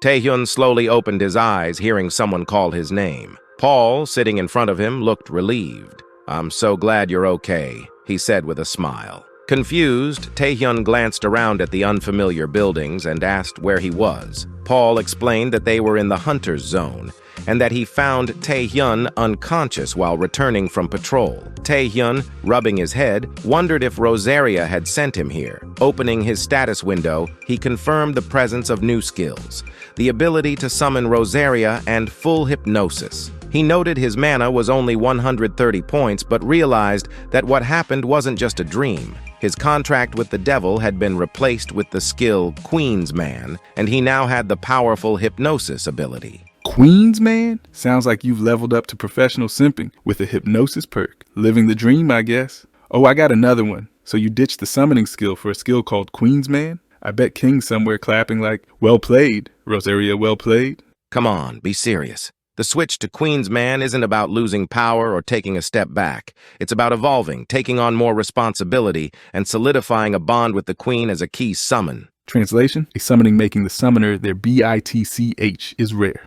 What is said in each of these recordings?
Taehyun slowly opened his eyes, hearing someone call his name. Paul, sitting in front of him, looked relieved. "I'm so glad you're okay," he said with a smile. Confused, Taehyun glanced around at the unfamiliar buildings and asked where he was. Paul explained that they were in the hunter's zone, and that he found Taehyun unconscious while returning from patrol. Taehyun, rubbing his head, wondered if Rosaria had sent him here. Opening his status window, he confirmed the presence of new skills, the ability to summon Rosaria and full hypnosis. He noted his mana was only 130 points, but realized that what happened wasn't just a dream. His contract with the devil had been replaced with the skill Queen's Man, and he now had the powerful hypnosis ability. Queen's Man? Sounds like you've leveled up to professional simping with a hypnosis perk. Living the dream, I guess. Oh, I got another one. So you ditched the summoning skill for a skill called Queen's Man? I bet King's somewhere clapping like, "Well played, Rosaria, well played." Come on, be serious. The switch to Queen's Man isn't about losing power or taking a step back. It's about evolving, taking on more responsibility, and solidifying a bond with the Queen as a key summon. Translation: a summoning making the summoner their bitch is rare.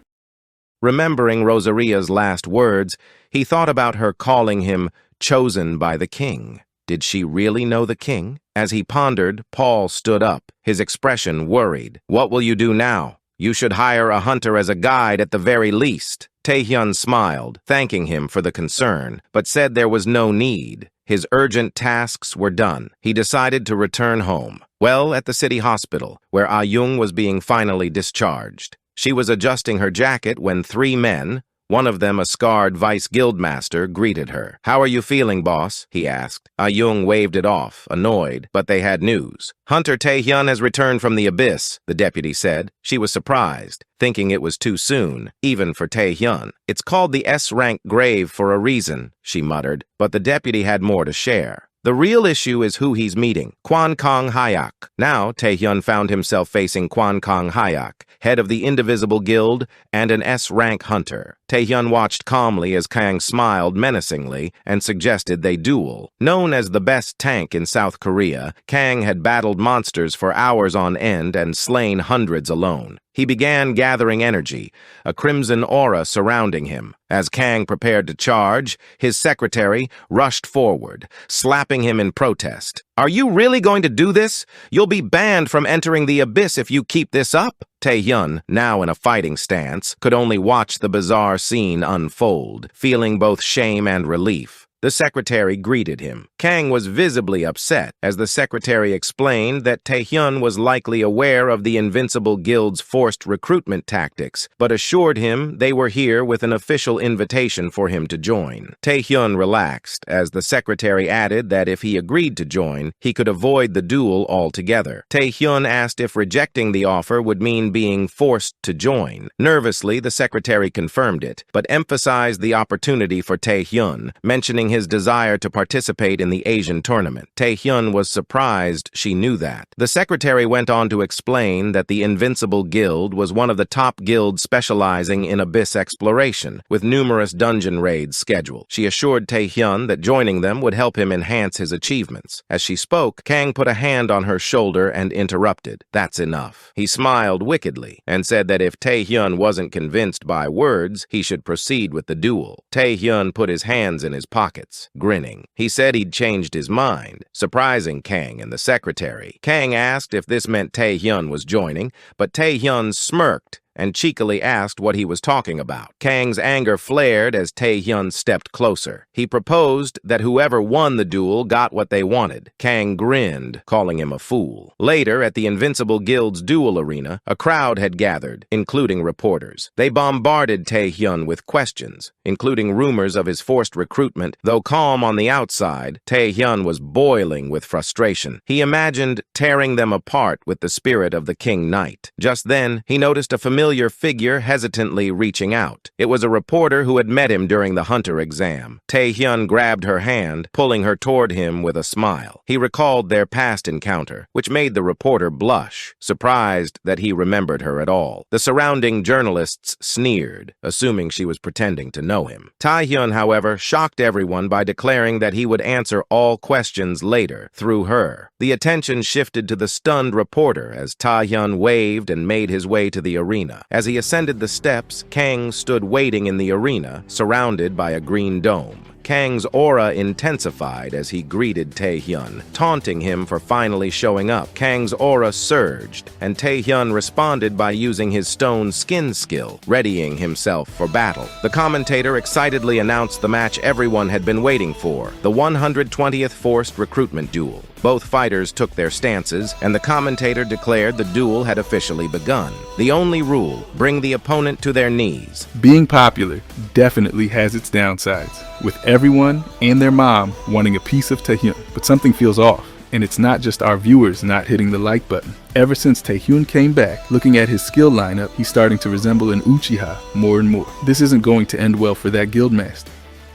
Remembering Rosaria's last words, he thought about her calling him chosen by the king. Did she really know the king? As he pondered, Paul stood up, his expression worried. "What will you do now? You should hire a hunter as a guide at the very least." Taehyun smiled, thanking him for the concern, but said there was no need. His urgent tasks were done. He decided to return home. Well, at the city hospital, where Ah-Young was being finally discharged. She was adjusting her jacket when 3 men, one of them a scarred vice guildmaster, greeted her. "How are you feeling, boss?" he asked. Ah-Young waved it off, annoyed, but they had news. "Hunter Taehyun has returned from the abyss," the deputy said. She was surprised, thinking it was too soon, even for Taehyun. "It's called the S-rank grave for a reason," she muttered, but the deputy had more to share. The real issue is who he's meeting, Kwan Kong Hayak. Now, Taehyun found himself facing Kwan Kong Hayak, head of the Indivisible Guild and an S-rank hunter. Taehyun watched calmly as Kang smiled menacingly and suggested they duel. Known as the best tank in South Korea, Kang had battled monsters for hours on end and slain hundreds alone. He began gathering energy, a crimson aura surrounding him. As Kang prepared to charge, his secretary rushed forward, slapping him in protest. "Are you really going to do this? You'll be banned from entering the abyss if you keep this up." Taehyun, now in a fighting stance, could only watch the bizarre scene unfold, feeling both shame and relief. The secretary greeted him. Kang was visibly upset as the secretary explained that Taehyun was likely aware of the Invincible Guild's forced recruitment tactics, but assured him they were here with an official invitation for him to join. Taehyun relaxed as the secretary added that if he agreed to join, he could avoid the duel altogether. Taehyun asked if rejecting the offer would mean being forced to join. Nervously, the secretary confirmed it, but emphasized the opportunity for Taehyun, mentioning his desire to participate in the Asian tournament. Taehyun was surprised she knew that. The secretary went on to explain that the Invincible Guild was one of the top guilds specializing in abyss exploration, with numerous dungeon raids scheduled. She assured Taehyun that joining them would help him enhance his achievements. As she spoke, Kang put a hand on her shoulder and interrupted. "That's enough." He smiled wickedly and said that if Taehyun wasn't convinced by words, he should proceed with the duel. Taehyun put his hands in his pockets, grinning. He said he'd changed his mind, surprising Kang and the secretary. Kang asked if this meant Taehyun was joining, but Taehyun smirked and cheekily asked what he was talking about. Kang's anger flared as Taehyun stepped closer. He proposed that whoever won the duel got what they wanted. Kang grinned, calling him a fool. Later, at the Invincible Guild's duel arena, a crowd had gathered, including reporters. They bombarded Taehyun with questions, including rumors of his forced recruitment. Though calm on the outside, Taehyun was boiling with frustration. He imagined tearing them apart with the spirit of the King Knight. Just then, he noticed a familiar figure hesitantly reaching out. It was a reporter who had met him during the hunter exam. Taehyun grabbed her hand, pulling her toward him with a smile. He recalled their past encounter, which made the reporter blush, surprised that he remembered her at all. The surrounding journalists sneered, assuming she was pretending to know him. Taehyun, however, shocked everyone by declaring that he would answer all questions later, through her. The attention shifted to the stunned reporter as Taehyun waved and made his way to the arena. arena. As he ascended the steps, Kang stood waiting in the arena, surrounded by a green dome. Kang's aura intensified as he greeted Taehyun, taunting him for finally showing up. Kang's aura surged, and Taehyun responded by using his stone skin skill, readying himself for battle. The commentator excitedly announced the match everyone had been waiting for, the 120th Forced Recruitment Duel. Both fighters took their stances, and the commentator declared the duel had officially begun. The only rule, bring the opponent to their knees. Being popular definitely has its downsides, with everyone and their mom wanting a piece of Taehyun. But something feels off, and it's not just our viewers not hitting the like button. Ever since Taehyun came back, looking at his skill lineup, he's starting to resemble an Uchiha more and more. This isn't going to end well for that guildmaster.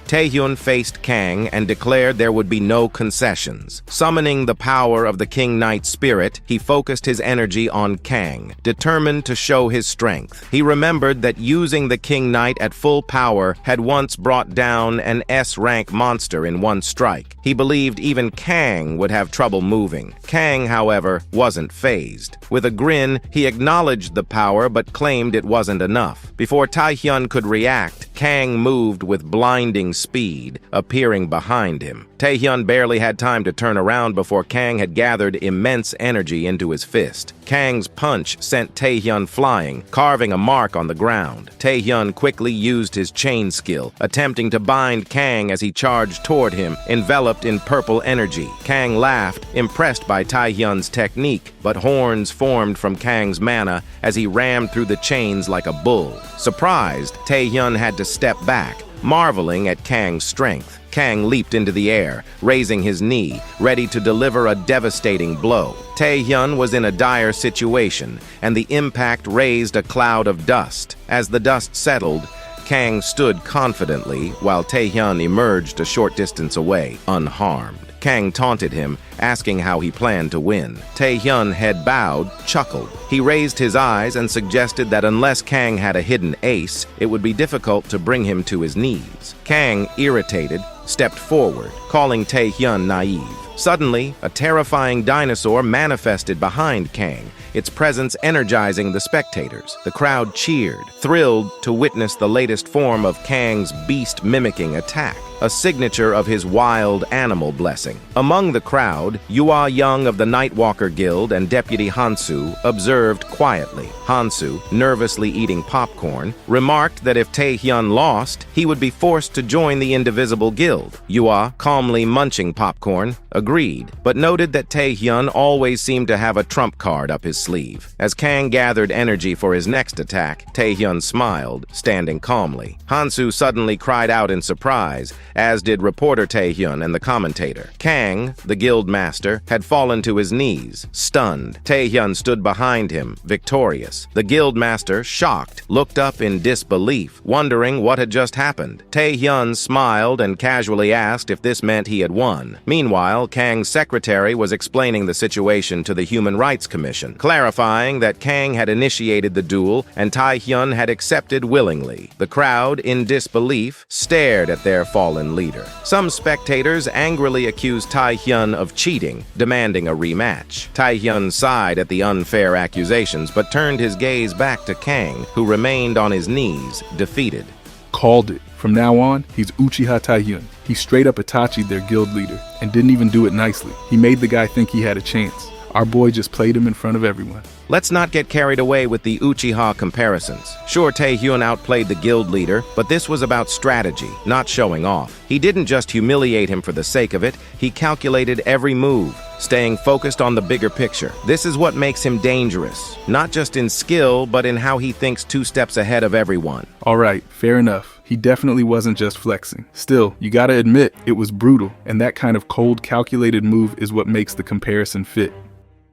Taehyun faced Kang and declared there would be no concessions. Summoning the power of the King Knight spirit, he focused his energy on Kang, determined to show his strength. He remembered that using the King Knight at full power had once brought down an S-rank monster in one strike. He believed even Kang would have trouble moving. Kang, however, wasn't fazed. With a grin, he acknowledged the power but claimed it wasn't enough. Before Taehyun could react, Kang moved with blinding speed, appearing behind him. Taehyun barely had time to turn around before Kang had gathered immense energy into his fist. Kang's punch sent Taehyun flying, carving a mark on the ground. Taehyun quickly used his chain skill, attempting to bind Kang as he charged toward him, enveloped in purple energy. Kang laughed, impressed by Taehyun's technique, but horns formed from Kang's mana as he rammed through the chains like a bull. Surprised, Taehyun had to step back, marveling at Kang's strength. Kang leaped into the air, raising his knee, ready to deliver a devastating blow. Taehyun was in a dire situation, and the impact raised a cloud of dust. As the dust settled, Kang stood confidently while Taehyun emerged a short distance away, unharmed. Kang taunted him, asking how he planned to win. Taehyun, head bowed, chuckled. He raised his eyes and suggested that unless Kang had a hidden ace, it would be difficult to bring him to his knees. Kang, irritated, stepped forward, calling Taehyun naive. Suddenly, a terrifying dinosaur manifested behind Kang, its presence energizing the spectators. The crowd cheered, thrilled to witness the latest form of Kang's beast-mimicking attack, a signature of his wild animal blessing. Among the crowd, Yua Young of the Nightwalker Guild and Deputy Hansu observed quietly. Hansu, nervously eating popcorn, remarked that if Taehyun lost, he would be forced to join the Indivisible Guild. Yua, calmly munching popcorn, agreed, but noted that Taehyun always seemed to have a trump card up his sleeve. As Kang gathered energy for his next attack, Taehyun smiled, standing calmly. Hansu suddenly cried out in surprise, as did reporter Taehyun and the commentator. Kang, the guild master, had fallen to his knees, stunned. Taehyun stood behind him, victorious. The guild master, shocked, looked up in disbelief, wondering what had just happened. Taehyun smiled and casually asked if this meant he had won. Meanwhile, Kang's secretary was explaining the situation to the Human Rights Commission, clarifying that Kang had initiated the duel and Taehyun had accepted willingly. The crowd, in disbelief, stared at their fallen leader. Some spectators angrily accused Taehyun of cheating, demanding a rematch. Taehyun sighed at the unfair accusations but turned his gaze back to Kang, who remained on his knees, defeated. Called it. From now on, he's Uchiha Taehyun. He straight up Itachi'd their guild leader, and didn't even do it nicely. He made the guy think he had a chance. Our boy just played him in front of everyone. Let's not get carried away with the Uchiha comparisons. Sure, Taehyun outplayed the guild leader, but this was about strategy, not showing off. He didn't just humiliate him for the sake of it, he calculated every move, staying focused on the bigger picture. This is what makes him dangerous, not just in skill, but in how he thinks 2 steps ahead of everyone. Alright, fair enough. He definitely wasn't just flexing. Still, you gotta admit, it was brutal, and that kind of cold, calculated move is what makes the comparison fit.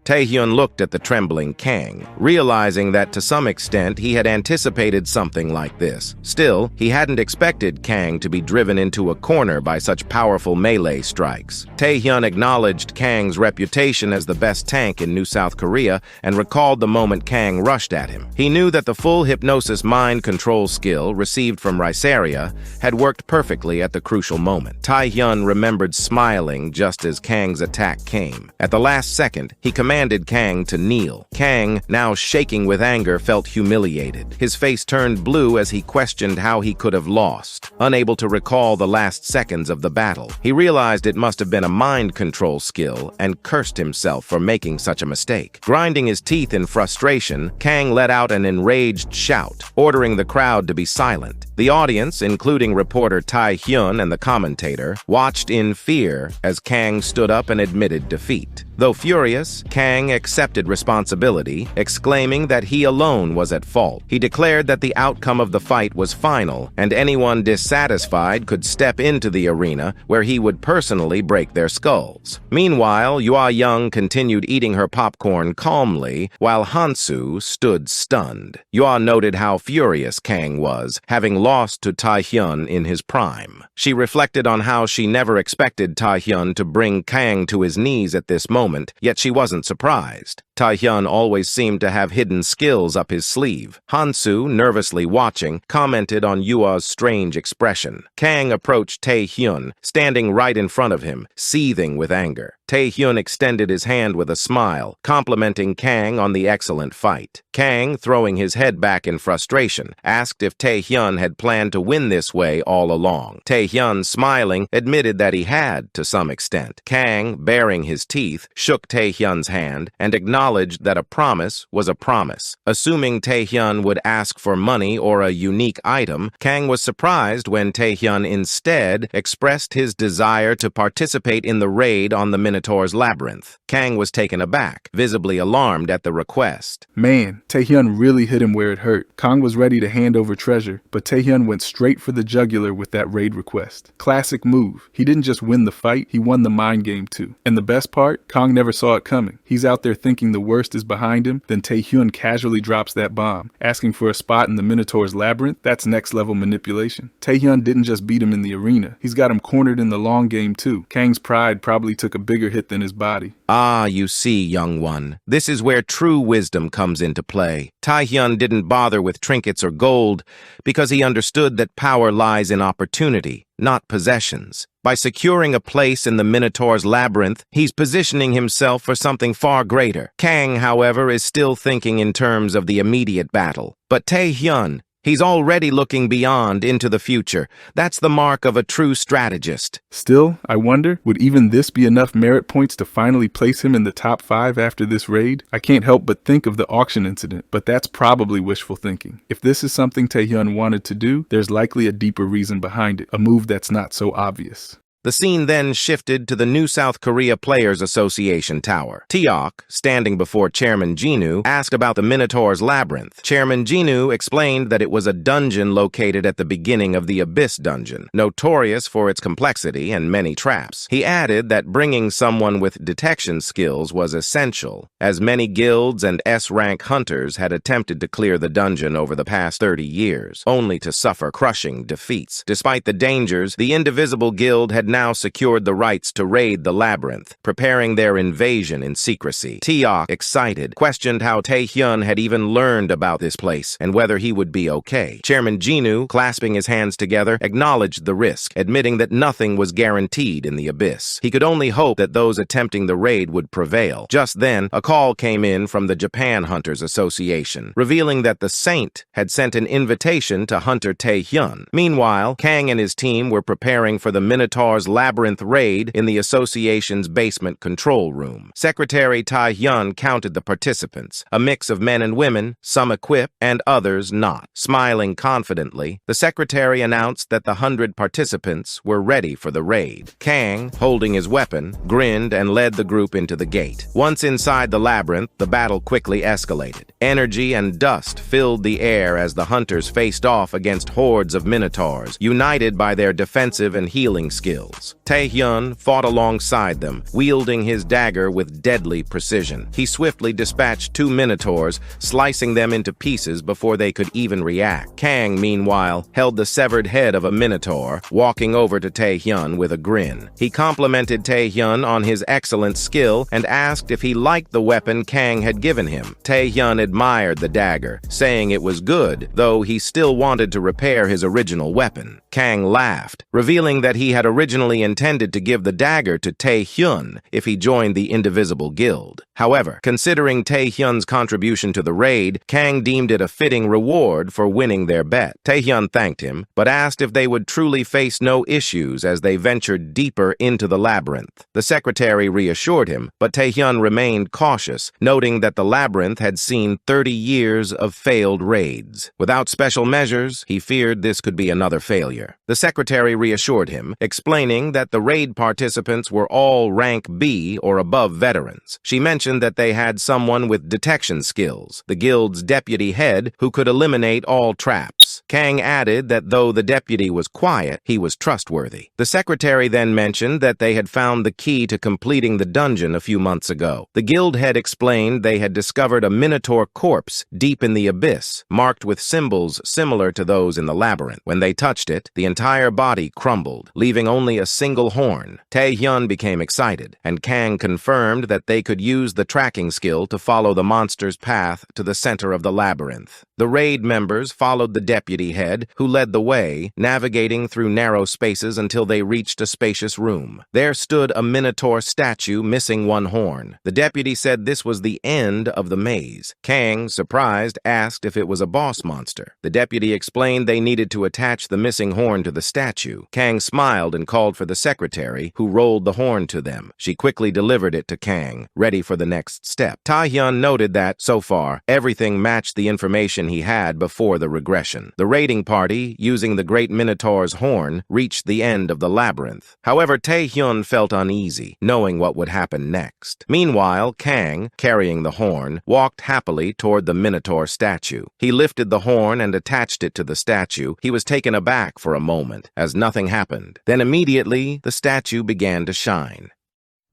Taehyun looked at the trembling Kang, realizing that to some extent he had anticipated something like this. Still, he hadn't expected Kang to be driven into a corner by such powerful melee strikes. Taehyun acknowledged Kang's reputation as the best tank in New South Korea and recalled the moment Kang rushed at him. He knew that the full hypnosis mind control skill received from Rhysaria had worked perfectly at the crucial moment. Taehyun remembered smiling just as Kang's attack came. At the last second, he commanded commanded Kang to kneel. Kang, now shaking with anger, felt humiliated. His face turned blue as he questioned how he could have lost, unable to recall the last seconds of the battle. He realized it must have been a mind control skill and cursed himself for making such a mistake. Grinding his teeth in frustration, Kang let out an enraged shout, ordering the crowd to be silent. The audience, including reporter Taehyun and the commentator, watched in fear as Kang stood up and admitted defeat. Though furious, Kang accepted responsibility, exclaiming that he alone was at fault. He declared that the outcome of the fight was final, and anyone dissatisfied could step into the arena where he would personally break their skulls. Meanwhile, Yua Young continued eating her popcorn calmly, while Hansu stood stunned. Yua noted how furious Kang was, having lost to Taehyun in his prime. She reflected on how she never expected Taehyun to bring Kang to his knees at this moment, yet she wasn't surprised. Taehyun always seemed to have hidden skills up his sleeve. Hansu, nervously watching, commented on Yua's strange expression. Kang approached Taehyun, standing right in front of him, seething with anger. Taehyun extended his hand with a smile, complimenting Kang on the excellent fight. Kang, throwing his head back in frustration, asked if Taehyun had planned to win this way all along. Taehyun, smiling, admitted that he had, to some extent. Kang, baring his teeth, shook Taehyun's hand and acknowledged that a promise was a promise. Assuming Taehyun would ask for money or a unique item, Kang was surprised when Taehyun instead expressed his desire to participate in the raid on the Minotaur's labyrinth. Kang was taken aback, visibly alarmed at the request. Man, Taehyun really hit him where it hurt. Kang was ready to hand over treasure, but Taehyun went straight for the jugular with that raid request. Classic move. He didn't just win the fight, he won the mind game too. And the best part, Kang never saw it coming. He's out there thinking the worst is behind him, then Taehyun casually drops that bomb, asking for a spot in the Minotaur's labyrinth. That's next level manipulation. Taehyun didn't just beat him in the arena, he's got him cornered in the long game too. Kang's pride probably took a bigger hit than his body. Ah, you see, young one. This is where true wisdom comes into play. Taehyun didn't bother with trinkets or gold because he understood that power lies in opportunity, not possessions. By securing a place in the Minotaur's labyrinth, he's positioning himself for something far greater. Kang, however, is still thinking in terms of the immediate battle. But Taehyun, he's already looking beyond into the future. That's the mark of a true strategist. Still, I wonder, would even this be enough merit points to finally place him in the top 5 after this raid? I can't help but think of the auction incident, but that's probably wishful thinking. If this is something Taehyun wanted to do, there's likely a deeper reason behind it, a move that's not so obvious. The scene then shifted to the New South Korea Players Association Tower. Taehyun, standing before Chairman Jinu, asked about the Minotaur's labyrinth. Chairman Jinu explained that it was a dungeon located at the beginning of the Abyss dungeon, notorious for its complexity and many traps. He added that bringing someone with detection skills was essential, as many guilds and S-rank hunters had attempted to clear the dungeon over the past 30 years, only to suffer crushing defeats. Despite the dangers, the Indivisible Guild had now secured the rights to raid the labyrinth, preparing their invasion in secrecy. Taehyun, excited, questioned how Taehyun had even learned about this place and whether he would be okay. Chairman Jinu, clasping his hands together, acknowledged the risk, admitting that nothing was guaranteed in the abyss. He could only hope that those attempting the raid would prevail. Just then, a call came in from the Japan Hunters Association, revealing that the Saint had sent an invitation to Hunter Taehyun. Meanwhile, Kang and his team were preparing for the Minotaur's labyrinth raid in the association's basement control room. Secretary Taehyun counted the participants, a mix of men and women, some equipped and others not. Smiling confidently, the secretary announced that the 100 participants were ready for the raid. Kang, holding his weapon, grinned and led the group into the gate. Once inside the labyrinth, the battle quickly escalated. Energy and dust filled the air as the hunters faced off against hordes of minotaurs, united by their defensive and healing skills. Taehyun fought alongside them, wielding his dagger with deadly precision. He swiftly dispatched 2 minotaurs, slicing them into pieces before they could even react. Kang, meanwhile, held the severed head of a minotaur, walking over to Taehyun with a grin. He complimented Taehyun on his excellent skill and asked if he liked the weapon Kang had given him. Taehyun admired the dagger, saying it was good, though he still wanted to repair his original weapon. Kang laughed, revealing that he had originally originally intended to give the dagger to Taehyun if he joined the Indivisible Guild. However, considering Taehyun's contribution to the raid, Kang deemed it a fitting reward for winning their bet. Taehyun thanked him, but asked if they would truly face no issues as they ventured deeper into the labyrinth. The secretary reassured him, but Taehyun remained cautious, noting that the labyrinth had seen 30 years of failed raids. Without special measures, he feared this could be another failure. The secretary reassured him, explaining that the raid participants were all rank B or above veterans. She mentioned that they had someone with detection skills, the guild's deputy head, who could eliminate all traps. Kang added that though the deputy was quiet, he was trustworthy. The secretary then mentioned that they had found the key to completing the dungeon a few months ago. The guild head explained they had discovered a minotaur corpse deep in the abyss, marked with symbols similar to those in the labyrinth. When they touched it, the entire body crumbled, leaving only a single horn. Taehyun became excited, and Kang confirmed that they could use the tracking skill to follow the monster's path to the center of the labyrinth. The raid members followed the deputy head, who led the way, navigating through narrow spaces until they reached a spacious room. There stood a minotaur statue missing one horn. The deputy said this was the end of the maze. Kang, surprised, asked if it was a boss monster. The deputy explained they needed to attach the missing horn to the statue. Kang smiled and called for the secretary, who rolled the horn to them. She quickly delivered it to Kang, ready for the next step. Taehyun noted that, so far, everything matched the information he had before the regression. The raiding party, using the Great Minotaur's horn, reached the end of the labyrinth. However, Taehyun felt uneasy, knowing what would happen next. Meanwhile, Kang, carrying the horn, walked happily toward the Minotaur statue. He lifted the horn and attached it to the statue. He was taken aback for a moment, as nothing happened. Then immediately, the statue began to shine.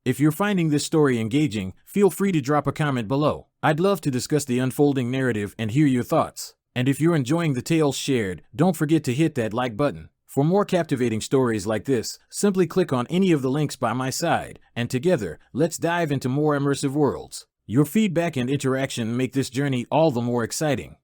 If you're finding this story engaging, feel free to drop a comment below. I'd love to discuss the unfolding narrative and hear your thoughts. And if you're enjoying the tales shared, don't forget to hit that like button. For more captivating stories like this, simply click on any of the links by my side, and together, let's dive into more immersive worlds. Your feedback and interaction make this journey all the more exciting.